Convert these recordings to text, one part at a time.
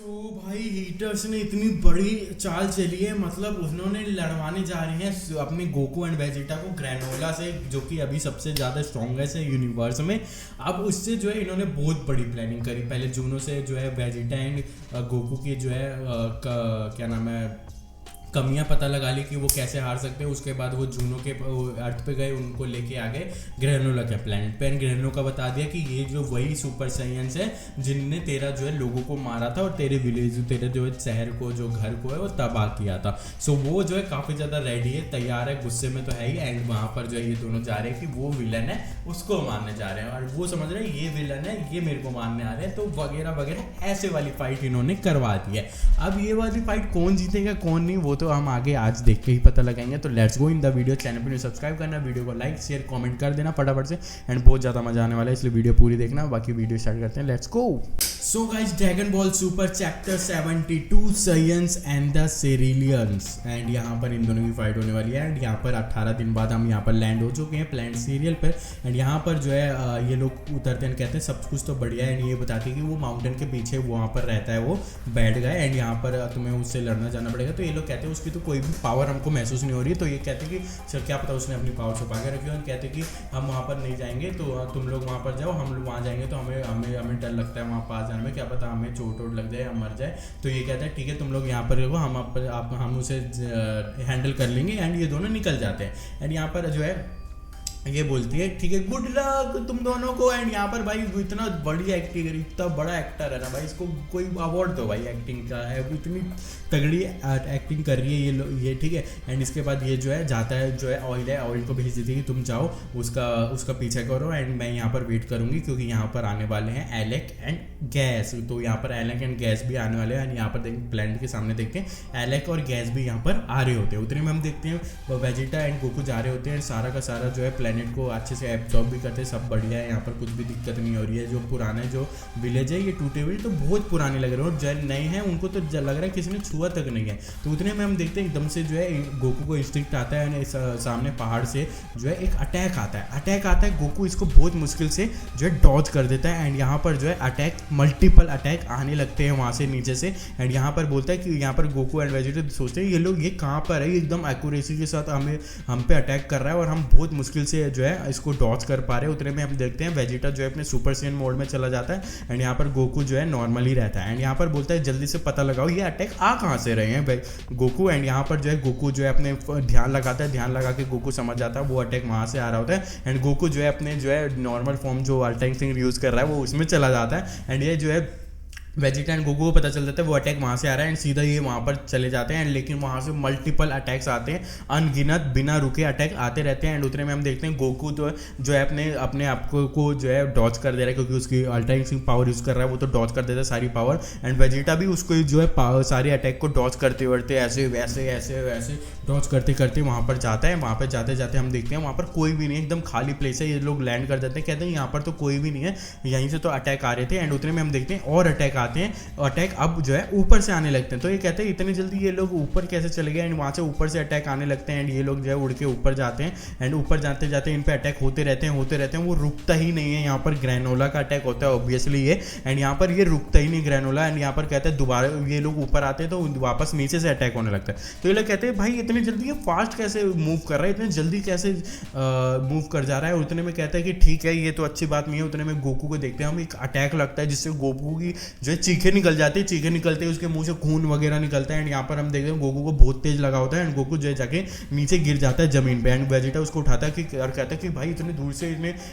भाई हीटर्स ने इतनी बड़ी चाल चली है, मतलब उन्होंने लड़वाने जा रहे हैं अपने गोकू एंड वेजिटा को ग्रैनोला से, जो कि अभी सबसे ज़्यादा स्ट्रॉन्गेस्ट है यूनिवर्स में। अब उससे जो है इन्होंने बहुत बड़ी प्लानिंग करी। पहले जूनो से जो है वेजिटा एंड गोकू की जो है क्या नाम है कमियां पता लगा ली कि वो कैसे हार सकते हैं। उसके बाद वो जूनो के अर्थ पे गए, उनको लेके आ गए ग्रैनोला के प्लेनेट पे। एंड ग्रैनोला का बता दिया कि ये जो वही सुपर साइयंस है जिनने तेरा जो है लोगों को मारा था और तेरे विलेज, तेरे जो है शहर को, जो घर को है वो तबाह किया था। सो वो जो है काफ़ी ज़्यादा रेडी है, तैयार है, गुस्से में तो है ही। एंड वहाँ पर जो है ये दोनों जा रहे हैं कि वो विलन है उसको मारने जा रहे हैं, और वो समझ रहे हैं ये विलन है, ये मेरे को मारने आ रहे हैं, तो वगैरह वगैरह ऐसे वाली फाइट इन्होंने करवा दी है। अब ये वाली फाइट कौन जीतेगा कौन नहीं वो तो हम आगे आज देख के ही पता लगाएंगे। तो let's go in the video. Channel पर सब्सक्राइब करना, वीडियो को लाइक शेयर कमेंट कर देना फटाफट से। एंड बहुत ज़्यादा मजा आने वाला है, इसलिए वीडियो पूरी देखना। बाकी वीडियो स्टार्ट करते हैं, let's go. So guys, Dragon Ball Super chapter 72 Saiyans and the Cerealians. And यहाँ पर इन दोनों की फाइट होने वाली है। एंड यहाँ पर 18 दिन बाद हम यहाँ पर लैंड हो चुके हैं प्लांट सीरियल पर। एंड यहाँ पर जो है ये लोग उतरते हैं, कहते हैं सब कुछ तो बढ़िया है। एंड ये बताती है कि वो माउंटेन के पीछे वहाँ पर रहता है, वो बैठ गए। एंड यहाँ पर तुम्हें उससे लड़ना जाना पड़ेगा। तो ये लोग कहते हैं उसकी तो कोई भी पावर हमको महसूस नहीं हो रही है। तो ये कहते हैं कि सर क्या पता उसने अपनी पावर छुपा के रखी हो। कहते हैं कि हम वहाँ पर नहीं जाएंगे, तो तुम लोग वहाँ पर जाओ, हम लोग वहाँ जाएंगे तो हमें हमें हमें डर लगता है वहाँ पास जाने में, क्या पता हमें चोट वोट लग जाए या मर जाए। तो ये कहता है ठीक है तुम लोग यहाँ पर रहो, हम उसे हैंडल कर लेंगे। एंड ये दोनों निकल जाते हैं। एंड यहाँ पर जो है ये बोलती है ठीक है गुड लक तुम दोनों को। एंड यहाँ पर भाई इतना बड़ी एक्टिंग, इतना बड़ा एक्टर है ना भाई, इसको कोई अवार्ड दो भाई एक्टिंग का है, इतनी तगड़ी एक्टिंग कर रही है ये ठीक है। एंड इसके बाद ये जो है जाता है, जो है ऑयल को भेज देती है कि तुम जाओ उसका पीछा करो एंड मैं यहाँ पर वेट करूँगी, क्योंकि यहाँ पर आने वाले हैं एलेक एंड गैस। तो यहाँ पर एलेक एंड गैस भी आने वाले हैं। एंड यहाँ पर प्लेनेट के सामने देखते हैं एलेक और गैस भी यहाँ पर आ रहे होते हैं। उतने में हम देखते हैं वेजिटा एंड गोकू जा रहे होते हैं। सारा का सारा जो है प्लेनेट को अच्छे से एब्जॉर्ब भी करते हैं, सब बढ़िया है, यहाँ पर कुछ भी दिक्कत नहीं हो रही है। जो पुराने जो विलेज है ये टूटे हुए तो बहुत पुराने लग रहे हैं, और जो नए हैं उनको तो लग रहा है किसी ने छुआ तक नहीं है। तो उतने में हम देखते हैं एकदम से जो है गोकू को इंस्टिंक्ट आता है, सामने पहाड़ से जो है एक अटैक आता है। गोकू इसको बहुत मुश्किल से जो है डॉज कर देता है। एंड यहाँ पर जो है अटैक, मल्टीपल अटैक आने लगते हैं वहाँ से नीचे से। एंड यहाँ पर बोलता है कि यहाँ पर गोकू एंड वेजिटा सोचते हैं ये लोग ये कहाँ पर है, एकदम एक्यूरेसी के साथ हम पे अटैक कर रहा है और हम बहुत मुश्किल से जो है इसको डॉज कर पा रहे हैं। उतने में हम देखते हैं वेजिटा जो है अपने सुपर सेन मोड में चला जाता है। एंड यहाँ पर गोकू जो है नॉर्मल ही रहता है। एंड यहाँ पर बोलता है जल्दी से पता लगाओ ये अटैक आ कहाँ से रहे हैं भाई गोकू। एंड यहाँ पर जो है गोकू जो है अपने ध्यान लगाता है, ध्यान लगा के गोकू समझ जाता है वो अटैक वहाँ से आ रहा होता है। एंड गोकू जो है अपने जो है नॉर्मल फॉर्म जो अल्टाइन सिंह यूज़ कर रहा है वो उसमें चला जाता है। एंड ये जो है वेजिटा एंड गोकू को पता चल जाता है वो अटैक वहाँ से आ रहा है। एंड सीधा ये वहाँ पर चले जाते हैं। लेकिन वहाँ से मल्टीपल अटैक्स आते हैं, अनगिनत बिना रुके अटैक आते रहते हैं। एंड उतने में हम देखते हैं गोकू तो जो है अपने आप को जो है डॉज कर दे रहा है, क्योंकि उसकी अल्टाइंग पावर यूज़ कर रहा है, वो तो डॉज कर देता है सारी पावर। एंड वेजिटा भी उसको जो है सारे अटैक को डॉज करते ऐसे वैसे डॉज करते करते वहाँ पर जाता है। वहाँ पर जाते जाते हम देखते हैं वहाँ पर कोई भी नहीं, एकदम खाली प्लेस है। ये लोग लैंड कर देते हैं, कहते हैं यहाँ पर तो कोई भी नहीं है, यहीं से तो अटैक आ रहे थे। एंड उतने में हम देखते हैं और अटैक आते हैं, अटैक अब जो है ऊपर से आने लगते हैं। तो ये कहते हैं इतनी जल्दी ये लोग ऊपर कैसे चले गए। एंड वहाँ से ऊपर से अटैक आने लगते हैं। एंड ये लोग जो है उड़ के ऊपर जाते हैं। एंड ऊपर जाते जाते इन पे अटैक होते रहते हैं, वो रुकता ही नहीं है। यहाँ पर ग्रैनोला का अटैक होता है ऑब्वियसली ये। एंड यहाँ पर ये रुकता ही नहीं ग्रैनोला। एंड यहाँ पर कहते हैं दोबारा ये लोग ऊपर आते हैं तो वापस नीचे से अटैक होने लगता है। तो ये लोग कहते हैं भाई इतनी जल्दी ये फास्ट कैसे मूव कर रहा है, इतनी जल्दी कैसे मूव कर जा रहा है। उतने में कहता है कि ठीक है ये तो अच्छी बात नहीं है। उतने में गोकू को देखते हैं हम, एक अटैक लगता है जिससे गोकू की जो है चीखें निकलते हैं, उसके मुंह से खून वगैरह निकलता है। एंड यहाँ पर हम देखते हैं गोकू को बहुत तेज लगा होता है। एंड गोकू जो है जाके नीचे गिर जाता है जमीन पे। एंड वेजिटा उसको उठाता है कि और कहता है कि भाई इतने दूर से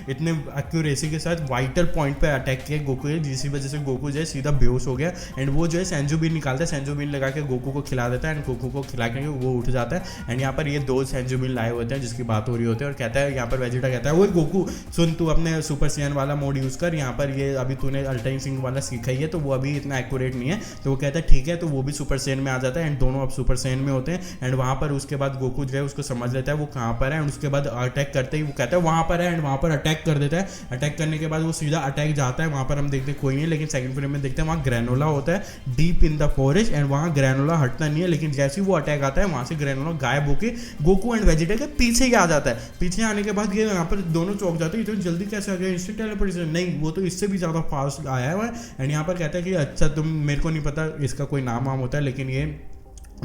इतने एक्यूरेसी के साथ वाइटल पॉइंट पे अटैक किया गोकू है, जिसकी वजह से गोकू जो है सीधा बेहोश हो गया। एंड वो जो है सेंजोबिन निकालता है, सेंजोबिन लगा के गोकू को खिला देता है। एंड गोकू को खिला के वो उठ जाता है। एंड यहाँ पर ये दो सेंजोबिन लाए होते हैं जिसकी बात हो रही होती है। और कहता है यहाँ पर वेजिटा कहता है वो गोकू सुन तू अपने सुपर सैयन वाला मोड यूज़ कर, यहाँ पर ये अभी तूने अल्टाइन सिंह वाला सीखा ही है तो वो अभी इतना एक्यूरेट नहीं है। तो वो कहता है ठीक है, तो वो भी सुपर सैयन में आ जाता है। एंड दोनों अब सुपर सैयन में होते हैं। एंड वहाँ पर उसके बाद गोकू जो है उसको समझ लेता है वो कहाँ पर है। एंड उसके बाद अटैक करते ही वो कहता है वहाँ पर है। एंड वहाँ पर अटैक कर देता है। अटैक करने के बाद वो सीधा अटैक जाता है। वहाँ पर हम देखते कोई नहीं, लेकिन सेकंड फ्रेम में देखते हैं वहाँ ग्रैनोला होता है deep in the forest. And वहाँ ग्रैनोला हटता नहीं है, लेकिन जैसे ही वो अटैक आता है वहाँ से ग्रैनोला गायब होकर गोकू एंड वेजिटा के पीछे ही आ जाता है। पीछे आने के बाद ये यहाँ पर दोनों चौंक जाते हैं, इतनी जल्दी कैसे आ गया, इंस्टेंट टेलीपोर्टेशन नहीं, वो तो इससे भी ज़्यादा फास्ट आया हुआ है। एंड यहाँ पर कहता कहता है कि अच्छा तुम, मेरे को नहीं पता इसका कोई नाम वाम होता है, लेकिन ये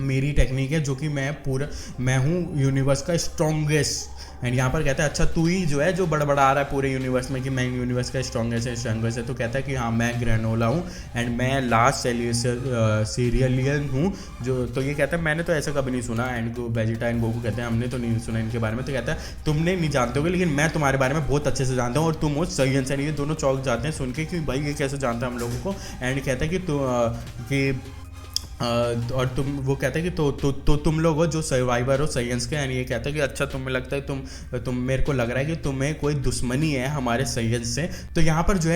मेरी टेक्निक है जो कि मैं हूँ यूनिवर्स का स्ट्रॉन्गेस्ट। एंड यहाँ पर कहता है अच्छा तू ही जो है जो बड़ा आ रहा है पूरे यूनिवर्स में कि मैं यूनिवर्स का स्ट्रॉन्गेस्ट है। तो कहता है कि हाँ मैं ग्रेनोला हूँ एंड मैं लास्ट सीरियलियन हूँ जो। तो ये कहता है मैंने तो ऐसा कभी नहीं सुना। एंड वेजिटा एंड गोकू कहते हैं हमने तो नहीं सुना इनके बारे में। तो कहता है तुमने नहीं जानते होगे लेकिन मैं तुम्हारे बारे में बहुत अच्छे से जानता हूँ और तुम हो साइंस। एंड ये दोनों चौंक जाते हैं सुन के कि भाई ये कैसे जानता है हम लोगों को। एंड कहता है कि और तुम, वो कहते हैं कि तो तुम लोग हो जो सर्वाइवर हो साइंस के। एंड ये कहता है कि अच्छा तुम्हें लगता है तुम मेरे को लग रहा है कि तुम्हें कोई दुश्मनी है हमारे साइंस से। तो यहाँ पर जो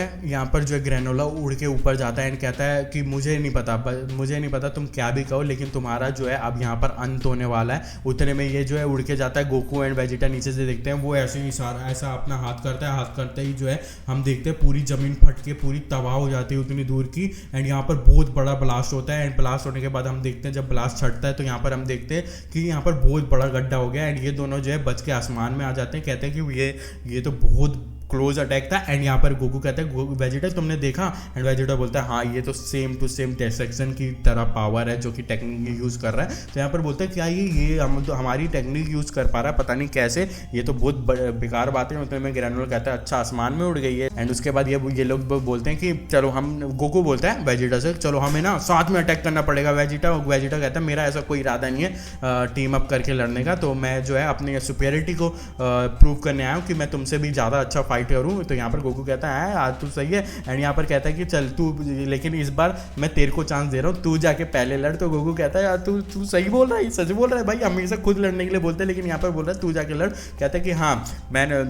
है ग्रेनोला उड़ के ऊपर जाता है एंड कहता है कि मुझे नहीं पता तुम क्या भी कहो लेकिन तुम्हारा जो है अब यहाँ पर अंत होने वाला है। उतने में ये जो है उड़ के जाता है। गोकू एंड वेजिटा नीचे से देखते हैं, वो ऐसे ही ऐसा अपना हाथ करता है। हाथ करते ही जो है हम देखते हैं पूरी जमीन फट के पूरी तबाह हो जाती है उतनी दूर की। एंड यहाँ पर बहुत बड़ा ब्लास्ट होता है। एंड ब्लास्ट के बाद हम देखते हैं जब ब्लास्ट छटता है तो यहाँ पर हम देखते हैं कि यहाँ पर बहुत बड़ा गड्ढा हो गया। एंड ये दोनों जो है बच के आसमान में आ जाते हैं। कहते हैं कि ये तो बहुत क्लोज अटैक था। एंड यहाँ पर गोकू कहता है वेजिटा तुमने देखा? एंड वेजिटा बोलता है हाँ ये तो सेम टू सेम डिस्ट्रक्शन की तरह पावर है जो कि टेक्निक यूज़ कर रहा है। तो यहाँ पर बोलता है क्या ये हमारी टेक्निक यूज़ कर पा रहा है, पता नहीं कैसे, ये तो बहुत बेकार बात है। मतलब मैं ग्रेनुलर कहता है अच्छा आसमान में उड़ गई है। एंड उसके बाद ये लोग बोलते हैं कि चलो हम, गोकू बोलता है वेजिटा से चलो हमें ना साथ में अटैक करना पड़ेगा। वेजिटा कहता है मेरा ऐसा कोई इरादा नहीं है टीम अप करके लड़ने का, तो मैं जो है अपनी सुपेरिटी को प्रूव करने आया हूँ कि मैं तुमसे भी ज़्यादा अच्छा फाइट करूँ। तो यहाँ पर गोकू कहता है आज तू सही है। एंड यहाँ पर कहता है कि चल तू, लेकिन इस बार मैं तेरे को चांस दे रहा हूँ, तू जाके पहले लड़। तो गोकू कहता है यार तू सही बोल रहा है, सच बोल रहा है भाई, हमेशा खुद लड़ने के लिए बोलते हैं लेकिन यहाँ पर बोल रहा है तू जाके लड़। कहता है कि हाँ मैंने,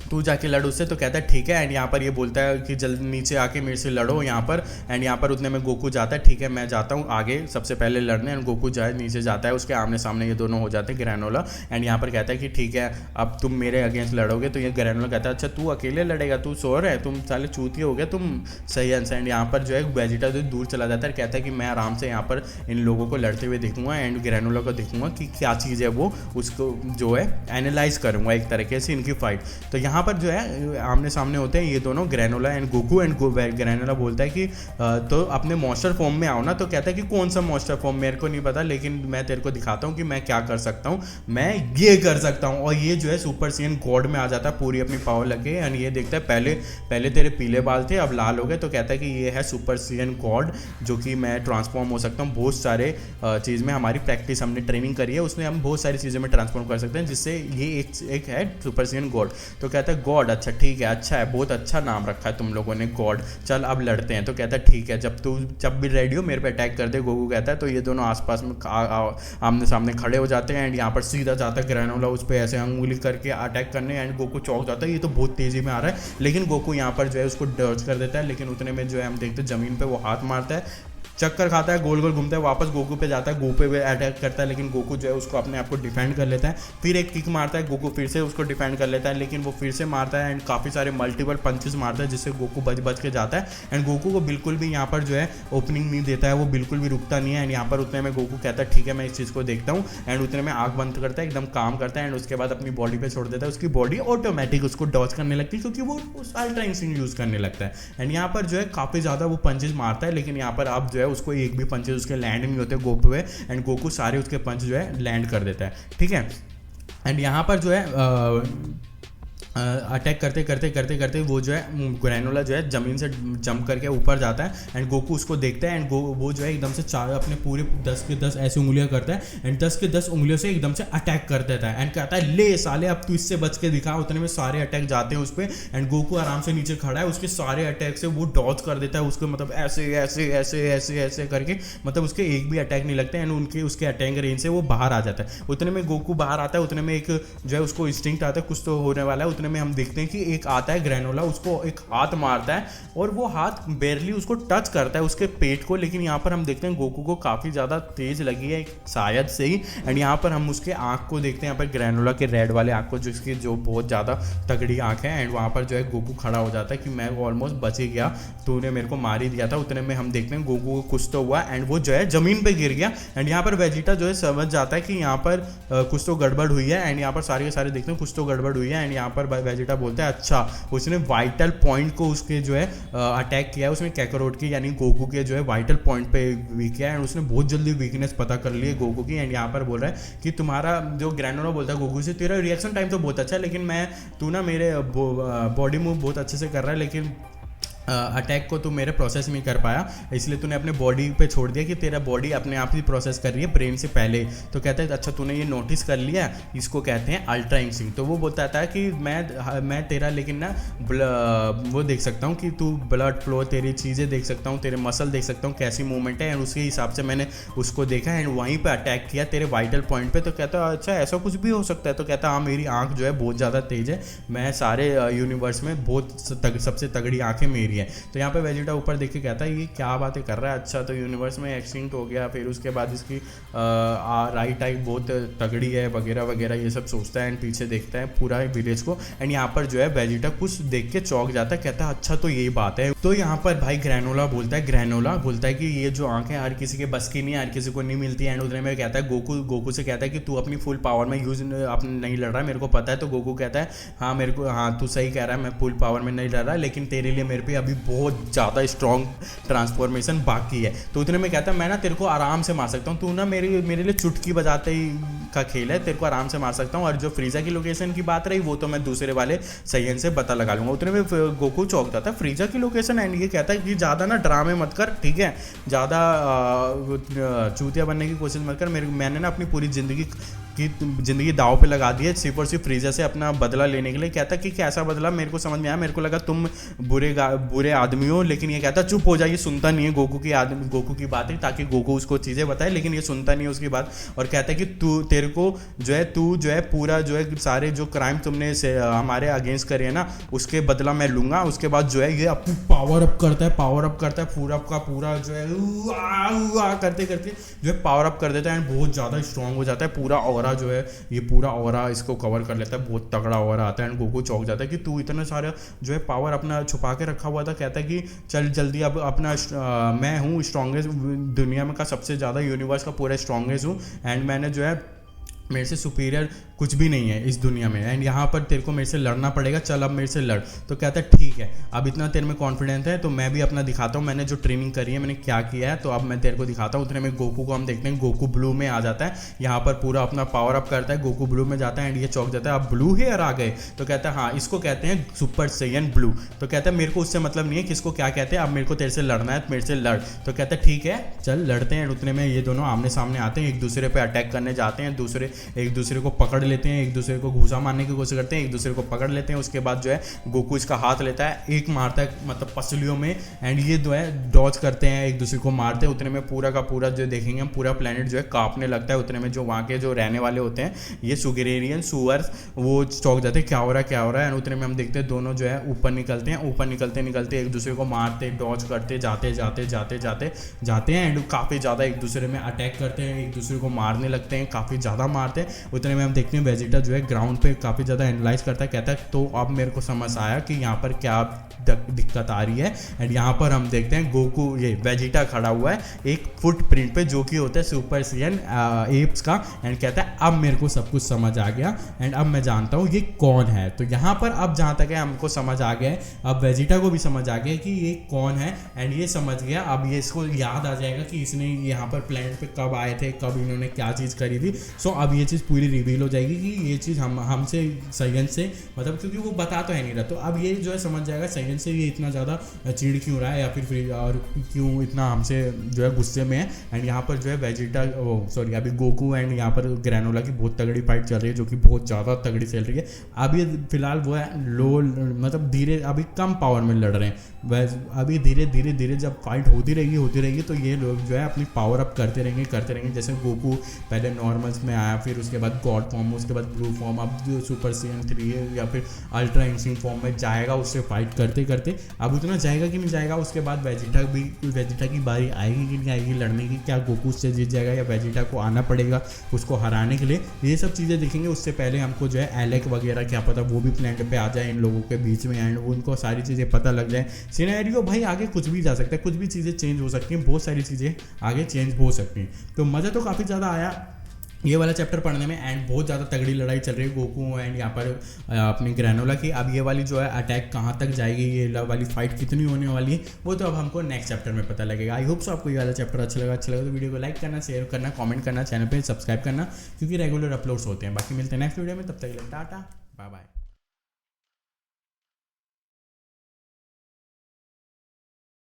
तू जाके लड़ उससे। तो कहता है ठीक है। एंड यहाँ पर ये बोलता है कि जल्दी नीचे आके मेरे से लड़ो यहाँ पर। एंड यहाँ पर उतने में गोकू जाता है, ठीक है मैं जाता हूँ आगे सबसे पहले लड़ने। एंड गोकू जाए नीचे जाता है, उसके आमने सामने ये दोनों हो जाते हैं ग्रेनोला। एंड यहाँ पर कहता है कि ठीक है अब तुम मेरे अगेंस्ट लड़ोगे। तो ये ग्रेनोला कहता है अच्छा तू अकेले लड़ेगा, तू सोर है, तुम साले चूतिए हो गए तुम, सही आंसर। एंड यहाँ पर जो है वेजिटा जो दूर चला जाता है, कहता है कि मैं आराम से यहाँ पर इन लोगों को लड़ते हुए देखूंगा एंड ग्रेनोला को देखूंगा कि क्या चीज़ है, वो उसको जो है एनालाइज करूंगा एक तरीके से इनकी फाइट। तो यहाँ पर जो है आमने सामने होते हैं ये दोनों granola and Goku. And granola बोलता है कि तो अपने मॉन्स्टर फॉर्म में आओ ना। तो कहता है कि कौन सा मॉन्स्टर फॉर्म, मेरे को नहीं पता लेकिन मैं तेरे को दिखाता हूँ कि मैं क्या कर सकता हूँ, मैं ये कर सकता हूँ। और ये जो है सुपर सीएन गॉड में आ जाता है पूरी अपनी पावर लगे। एंड ये देखता है पहले तेरे पीले बाल थे अब लाल हो गए। तो कहता है कि ये है सुपर सीएन गॉड जो कि मैं ट्रांसफॉर्म हो सकता हूँ बहुत सारे चीज़ में, हमारी प्रैक्टिस हमने ट्रेनिंग करी है उसमें हम बहुत सारी चीज़ों में ट्रांसफॉर्म कर सकते हैं, जिससे ये एक है सुपर सीएन गॉड। तो कहता है गॉड, अच्छा ठीक है, अच्छा है, बहुत अच्छा नाम रखा है तुम लोगों ने गॉड, चल अब लड़ते हैं। तो कहता है ठीक है जब भी रेडी हो मेरे पे अटैक कर दे। गोकू कहता है। तो ये दोनों आसपास में आमने सामने खड़े हो जाते हैं। एंड यहाँ पर सीधा जाता है ग्रेनोला उस पर ऐसे अंगुली करके अटैक करने। एंड गोकू चौंक जाता है, ये तो बहुत तेज़ी में आ रहा है। लेकिन गोकू यहाँ पर जो है उसको डॉज कर देता है। लेकिन उतने में जो है हम देखते हैं ज़मीन पर वो हाथ मारता है, चक्कर खाता है, गोल गोल घूमता है, वापस गोकू पे जाता है, गोकू पे अटैक करता है। लेकिन गोकू जो है उसको अपने आप को डिफेंड कर लेता है। फिर एक किक मारता है, गोकू फिर से उसको डिफेंड कर लेता है लेकिन वो फिर से मारता है एंड काफ़ी सारे मल्टीपल पंचेस मारता है जिससे गोकू बच के जाता है। एंड गोकू को बिल्कुल भी यहाँ पर जो है ओपनिंग नहीं देता है, वो बिल्कुल भी रुकता नहीं है। एंड यहाँ पर उतने में गोकू कहता है ठीक है मैं इस चीज़ को देखता हूँ। एंड उतने में आँख बंद करता है, एकदम काम करता है। एंड उसके बाद अपनी बॉडी पे छोड़ देता है, उसकी बॉडी ऑटोमेटिक उसको डॉज करने लगती है क्योंकि वो उस अल्ट्रा इंस्टिंक्ट यूज़ करने लगता है। एंड यहाँ पर जो है काफ़ी ज़्यादा वो पंचेस मारता है लेकिन यहाँ पर अब जो है उसको एक भी पंचेस उसके लैंड नहीं होते गोकू पे। एंड गोकू सारे उसके पंच जो है लैंड कर देता है, ठीक है। एंड यहाँ पर जो है अटैक करते वो जो है ग्रेनोला जो है ज़मीन से जंप करके ऊपर जाता है। एंड गोकू उसको देखता है एंड वो जो है एकदम से अपने पूरे 10 के 10 ऐसी उंगलियां करता है एंड 10 के 10 उंगलियों से एकदम से अटैक कर देता है। एंड कहता है ले साले अब तू इससे बच के दिखा। उतने में सारे अटैक जाते हैं उस पर। एंड गोकू आराम से नीचे खड़ा है, उसके सारे अटैक से वो डॉज कर देता है उसको, मतलब ऐसे ऐसे ऐसे ऐसे ऐसे करके, मतलब उसके एक भी अटैक नहीं लगता। एंड उसके अटैक रेंज से वो बाहर आ जाता है। उतने में गोकू बाहर आता है, उतने में एक जो है उसको इंस्टिंक्ट आता है कुछ तो होने वाला है। में हम देखते हैं कि एक आता है ग्रेनोला, उसको एक हाथ मारता है और वो हाथ बेरली उसको टच करता है उसके पेट को। लेकिन यहाँ पर हम देखते हैं गोकू को काफ़ी ज़्यादा तेज लगी है शायद से ही। एंड यहाँ पर हम उसके आँख को देखते हैं, यहाँ पर ग्रेनोला के रेड वाले आँख को, जिसकी जो बहुत ज़्यादा तगड़ी आँख है। एंड वहाँ पर जो है गोकू खड़ा हो जाता है कि मैं ऑलमोस्ट बच ही गया, तूने मेरे को मार ही दिया था। उतने में हम देखते हैं गोकू को कुछ तो हुआ एंड वो जो है ज़मीन पर गिर गया। एंड यहाँ पर वेजिटा जो है समझ जाता है कि यहाँ पर कुछ तो गड़बड़ हुई है। एंड यहाँ पर सारे के सारे देखते हैं कुछ तो गड़बड़ हुई है। एंड यहाँ पर वेजिटा बोलता है अच्छा उसने वाइटल पॉइंट को उसके जो है अटैक किया है, उसने कैकारोट की यानी गोकू के जो है वाइटल पॉइंट पे वीक किया है एंड उसने बहुत जल्दी वीकनेस पता कर ली है गोकू की। एंड यहाँ पर बोल रहा है कि तुम्हारा जो ग्रैनोला बोलता है गोकू से, तेरा रिएक्शन टाइम तो बहुत अच्छा है लेकिन तू ना मेरे बॉडी मूव बहुत अच्छे से कर रहा है लेकिन अटैक को तू मेरे प्रोसेस नहीं कर पाया, इसलिए तूने अपने बॉडी पे छोड़ दिया कि तेरा बॉडी अपने आप ही प्रोसेस कर रही है ब्रेन से पहले। तो कहता है अच्छा तूने ये नोटिस कर लिया, इसको कहते हैं अल्ट्रा इंस्टिंक्ट। तो वो बोलता था कि मैं तेरा लेकिन ना वो देख सकता हूँ कि तू ब्लड फ्लो, तेरी चीज़ें देख सकता हूँ, तेरे मसल देख सकता हूँ कैसी मूवमेंट है एंड उसके हिसाब से मैंने उसको देखा एंड वहीं पर अटैक किया तेरे वाइटल पॉइंट पर। तो कहता अच्छा ऐसा कुछ भी हो सकता है। तो कहता हाँ मेरी आँख जो है बहुत ज़्यादा तेज़ है, मैं सारे यूनिवर्स में बहुत सबसे तगड़ी आँखें मेरी है। तो यहाँ पे वेजिटा ऊपर देख के कहता है ये क्या बातें कर रहा है, अच्छा तो यूनिवर्स में एक्सटिंक्ट हो गया, फिर उसके बाद इसकी राइट आई बहुत तगड़ी है वगैरह वगैरह ये सब सोचता है एंड पीछे देखता है पूरा विलेज को एंड यहाँ पर जो है वेजिटा कुछ देख के चौंक जाता है, कहता है अच्छा तो यही बात है। तो यहाँ पर भाई ग्रैनोला बोलता है कि ये जो आंखें हर किसी के बस की नहीं, हर किसी को नहीं मिलती एंड उतने में कहता है गोकू से कहता है कि तू अपनी फुल पावर में यूज नहीं लड़ रहा है, मेरे को पता है। तो गोकू कहता है हाँ तू सही कह रहा है, मैं फुल पावर में नहीं लड़ रहा लेकिन तेरे लिए मेरे पे अभी बहुत ज़्यादा स्ट्रॉन्ग ट्रांसफॉर्मेशन बाकी है। तो उतने में कहता है मैं ना तेरे को आराम से मार सकता हूँ, तू ना मेरे लिए चुटकी बजाते ही का खेल है, तेरे को आराम से मार सकता हूँ। और जो फ्रीजा की लोकेशन की बात रही वो तो मैं दूसरे वाले सैयन से पता लगा लूँगा। उतने में गोकू चौंक जाता है फ्रीजा की लोकेशन एंड ये कहता है कि ज़्यादा ना ड्रामे मत कर, ठीक है, ज़्यादा चूतिया बनने की कोशिश मत कर। मैंने ना अपनी पूरी ज़िंदगी दाव पे लगा दी है सिर्फ और सिर्फ फ्रीजा से अपना बदला लेने के लिए। कहता कि कैसा बदला, मेरे को समझ में आया, मेरे को लगा तुम बुरे आदमी हो, लेकिन ये कहता चुप हो जाइए, सुनता नहीं है गोकू की बातें, ताकि गोकू उसको चीज़ें बताए लेकिन ये सुनता नहीं है उसकी बात। और कहता है कि तू जो है पूरा जो है सारे जो क्राइम तुमने हमारे अगेंस्ट करे है ना उसके बदला मैं लूँगा। उसके बाद जो है ये अपनी पावर अप करता है पूरा का पूरा जो है करते करते जो है पावर अप कर देता है एंड बहुत ज़्यादा स्ट्रॉन्ग हो जाता है। पूरा ऑरा जो है ये पूरा ऑरा इसको कवर कर लेता है, बहुत तगड़ा ऑरा आता है एंड गोकू चौंक जाता है कि तू इतना सारा जो है पावर अपना छुपा के रखा हुआ था। कहता है कि चल जल्दी अब अपना मैं हूँ स्ट्रॉन्गेस्ट दुनिया में का सबसे ज़्यादा यूनिवर्स का पूरा स्ट्रॉन्गेस्ट हूँ एंड मैंने जो है मेरे से सुपीरियर कुछ भी नहीं है इस दुनिया में एंड यहाँ पर तेरे को मेरे से लड़ना पड़ेगा, चल अब मेरे से लड़। तो कहता है ठीक है, अब इतना तेरे में कॉन्फिडेंस है तो मैं भी अपना दिखाता हूँ, मैंने जो ट्रेनिंग करी है मैंने क्या किया है, तो अब मैं तेरे को दिखाता हूँ। उतने में गोकू को हम देखते हैं गोकू ब्लू में आ जाता है, यहाँ पर पूरा अपना पावर अप करता है, गोकू ब्लू में जाता है एंड ये चौंक जाता है अब ब्लू हेयर आ गए। तो कहता है हाँ इसको कहते हैं सुपर सैयन ब्लू। तो कहता है मेरे को उससे मतलब नहीं है किसको क्या कहते हैं, अब मेरे को तेरे से लड़ना है, मेरे से लड़। तो कहता है ठीक है चल लड़ते हैं। उतने में ये दोनों आमने सामने आते हैं, एक दूसरे पर अटैक करने जाते हैं, एक दूसरे को पकड़ लेते हैं, एक दूसरे को घूसा मारने की कोशिश करते हैं, एक दूसरे को पकड़ लेते हैं। उसके बाद जो है गोकू इसका हाथ लेता है, एक मारता है मतलब पसलियों में एंड ये जो है डॉज करते हैं, एक दूसरे को मारते हैं। उतने में पूरा का पूरा जो देखेंगे हम पूरा प्लेनेट जो है कांपने लगता है। उतने में जो वहाँ के जो रहने वाले होते हैं ये सुगरेरियन सुअर्स वो चौंक जाते हैं क्या हो रहा है एंड उतने में हम देखते हैं दोनों जो है ऊपर निकलते हैं एक दूसरे को मारते डॉज करते जाते हैं एंड काफ़ी ज़्यादा एक दूसरे में अटैक करते हैं, एक दूसरे को मारने लगते हैं, काफ़ी ज़्यादा मारते हैं। उतने में हम देखते हैं वेजिटा जो है ग्राउंड पे काफ़ी ज़्यादा एनालाइज करता है, कहता है तो अब मेरे को समझ आया कि यहाँ पर क्या दिक्कत आ रही है। एंड यहाँ पर हम देखते हैं गोकू ये वेजिटा खड़ा हुआ है एक फुटप्रिंट पे जो कि होता है सुपर सैयन एप्स का एंड कहता है अब मेरे को सब कुछ समझ आ गया एंड अब मैं जानता हूँ ये कौन है। तो यहाँ पर अब जहाँ तक है हमको समझ आ गया है, अब वेजिटा को भी समझ आ गया कि ये कौन है एंड ये समझ गया। अब ये इसको याद आ जाएगा कि इसने यहाँ पर प्लेनेट पे कब आए थे, कब इन्होंने क्या चीज़ करी थी। सो अब ये चीज़ पूरी रिवील हो जाएगी कि ये चीज़ हमसे सैयन से मतलब क्योंकि वो बता तो है नहीं रहा, तो अब ये जो है समझ जाएगा सैयन से ये इतना ज़्यादा चिढ़ क्यों रहा है या फिर और क्यों इतना हमसे जो है गुस्से में है। एंड यहाँ पर जो है वेजिटा अभी गोकू एंड यहाँ पर ग्रैनोला की बहुत तगड़ी फाइट चल रही है जो कि बहुत ज़्यादा तगड़ी चल रही है। अब ये फिलहाल वो है लो मतलब धीरे अभी कम पावर में लड़ रहे हैं, अभी धीरे जब फाइट होती रहेगी तो ये लोग जो है अपनी पावर अप करते रहेंगे। जैसे गोकू पहले नॉर्मल्स में आया, फिर उसके बाद गॉड फॉर्म, उसके बाद ब्लू फॉर्म, अब जो सुपर सैयन 3 है या फिर अल्ट्रा इंस्टिंक्ट फॉर्म में जाएगा, उससे फाइट करते अब उतना जाएगा कि नहीं जाएगा। उसके बाद वेजिटा की बारी आएगी कि नहीं आएगी लड़ने की, क्या गोकू उससे जीत जाएगा या वेजिटा को आना पड़ेगा उसको हराने के लिए, ये सब चीज़ें देखेंगे। उससे पहले हमको जो है एलेक वगैरह क्या पता वो भी प्लेनेट पे आ जाए इन लोगों के बीच में एंड उनको सारी चीज़ें पता लग जाए। सिनेरियो भाई आगे कुछ भी जा सकता है, कुछ भी चीज़ें चेंज हो सकती हैं, बहुत सारी चीज़ें आगे चेंज हो सकती हैं। तो मज़ा तो काफ़ी ज़्यादा आया ये वाला चैप्टर पढ़ने में एंड बहुत ज़्यादा तगड़ी लड़ाई चल रही है गोकू एंड यहाँ पर अपनी ग्रैनोला की। अब ये वाली जो है अटैक कहाँ तक जाएगी, ये वाली फाइट कितनी होने वाली है, वो तो अब हमको नेक्स्ट चैप्टर में पता लगेगा। आई होप सो आपको ये वाला चैप्टर अच्छा लगा तो वीडियो को लाइक करना, शेयर करना, कमेंट करना, चैनल पर सब्सक्राइब करना, क्योंकि रेगुलर अपलोड्स होते हैं। बाकी मिलते हैं नेक्स्ट वीडियो में, तब तक के लिए टाटा बाय बाय।